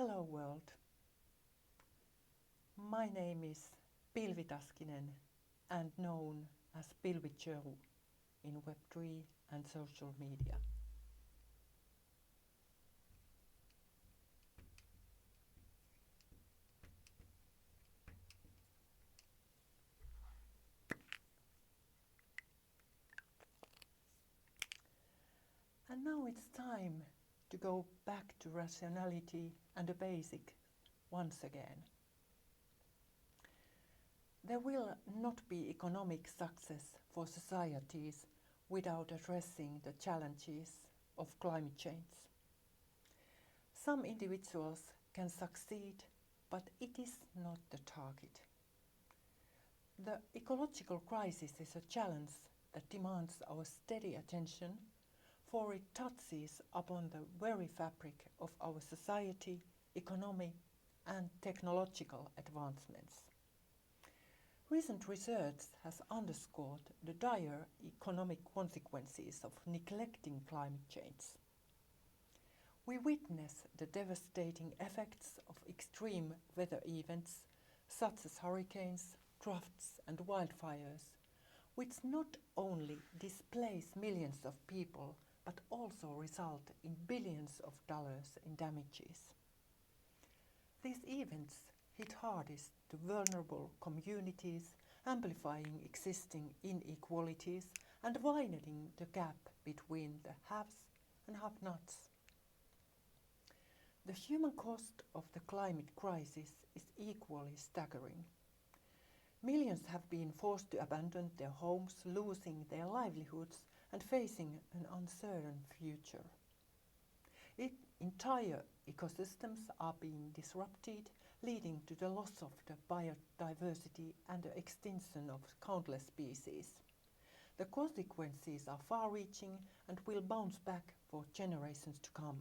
Hello world. My name is Pilvi Taskinen and known as Pilvi Chöru in Web3 and social media. And now it's time to go back to rationality and the basic once again. There will not be economic success for societies without addressing the challenges of climate change. Some individuals can succeed, but it is not the target. The ecological crisis is a challenge that demands our steady attention, for it touches upon the very fabric of our society, economy, and technological advancements. Recent research has underscored the dire economic consequences of neglecting climate change. We witness the devastating effects of extreme weather events such as hurricanes, droughts and wildfires, which not only displace millions of people but also result in billions of dollars in damages. These events hit hardest to vulnerable communities, amplifying existing inequalities and widening the gap between the haves and have-nots. The human cost of the climate crisis is equally staggering. Millions have been forced to abandon their homes, losing their livelihoods and facing an uncertain future. Entire ecosystems are being disrupted, leading to the loss of the biodiversity and the extinction of countless species. The consequences are far-reaching and will bounce back for generations to come.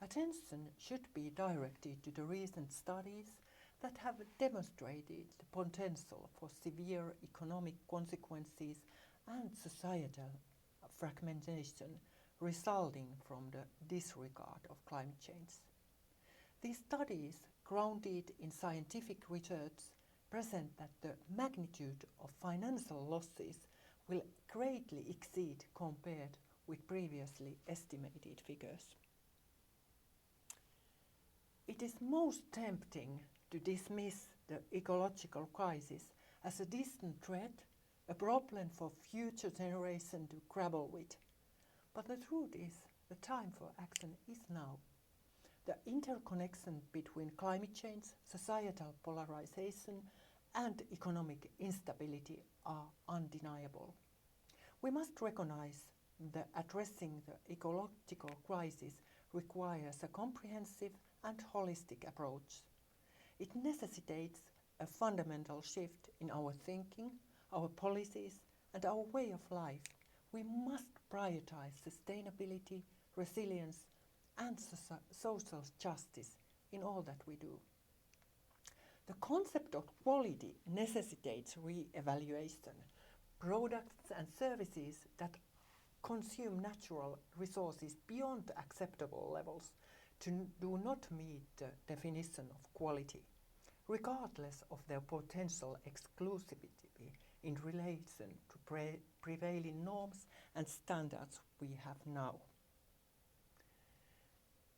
Attention should be directed to the recent studies that have demonstrated the potential for severe economic consequences and societal fragmentation resulting from the disregard of climate change. These studies, grounded in scientific research, present that the magnitude of financial losses will greatly exceed compared with previously estimated figures. It is most tempting to dismiss the ecological crisis as a distant threat, a problem for future generations to grapple with. But the truth is, the time for action is now. The interconnection between climate change, societal polarization, and economic instability are undeniable. We must recognize that addressing the ecological crisis requires a comprehensive and holistic approach. It necessitates a fundamental shift in our thinking, our policies, and our way of life. We must prioritize sustainability, resilience, and social justice in all that we do. The concept of quality necessitates re-evaluation. Products and services that consume natural resources beyond acceptable levels do not meet the definition of quality, regardless of their potential exclusivity in relation to prevailing norms and standards we have now.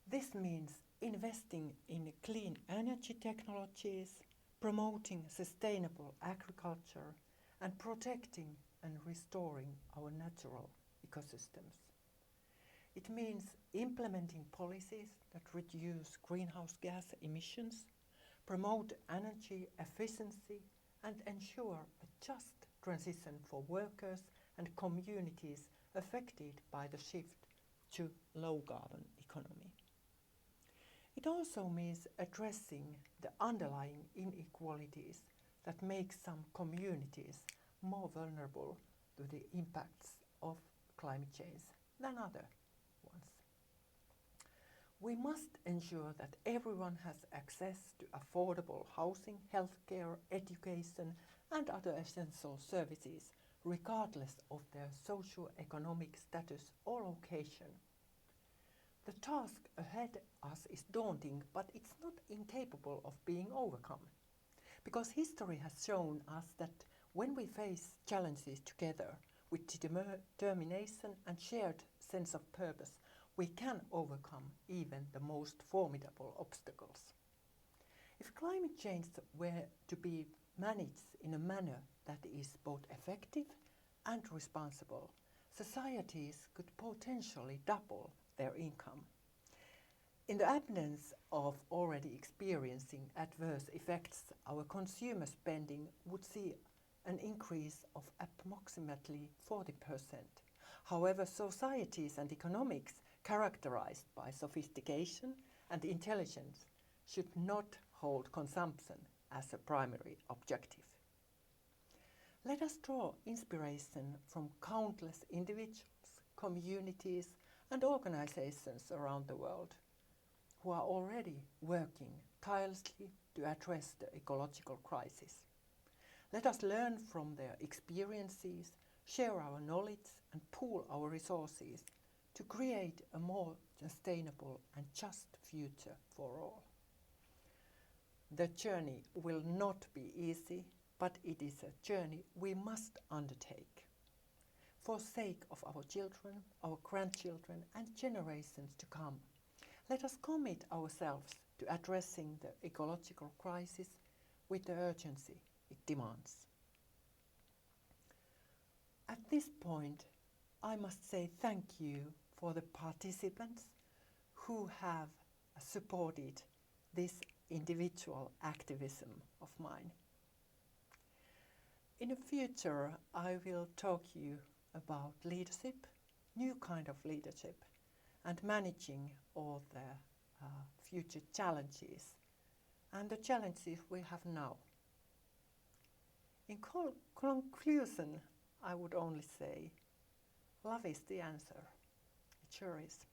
This means investing in clean energy technologies, promoting sustainable agriculture, and protecting and restoring our natural ecosystems. It means implementing policies that reduce greenhouse gas emissions, promote energy efficiency, and ensure a just transition for workers and communities affected by the shift to low-carbon economy. It also means addressing the underlying inequalities that make some communities more vulnerable to the impacts of climate change than other ones. We must ensure that everyone has access to affordable housing, healthcare, education, and other essential services, regardless of their socio-economic status or location. The task ahead us is daunting, but it's not incapable of being overcome. Because history has shown us that when we face challenges together with determination and shared sense of purpose, we can overcome even the most formidable obstacles. If climate change were to be managed in a manner that is both effective and responsible, societies could potentially double their income. In the absence of already experiencing adverse effects, our consumer spending would see an increase of approximately 40%. However, societies and economics characterized by sophistication and intelligence should not hold consumption as a primary objective. Let us draw inspiration from countless individuals, communities, and organizations around the world who are already working tirelessly to address the ecological crisis. Let us learn from their experiences, share our knowledge, and pool our resources to create a more sustainable and just future for all. The journey will not be easy, but it is a journey we must undertake. For the sake of our children, our grandchildren, and generations to come, let us commit ourselves to addressing the ecological crisis with the urgency it demands. At this point, I must say thank you for the participants who have supported this individual activism of mine. In the future, I will talk to you about leadership, new kind of leadership, and managing all the future challenges and the challenges we have now. In conclusion, I would only say, love is the answer. It sure is.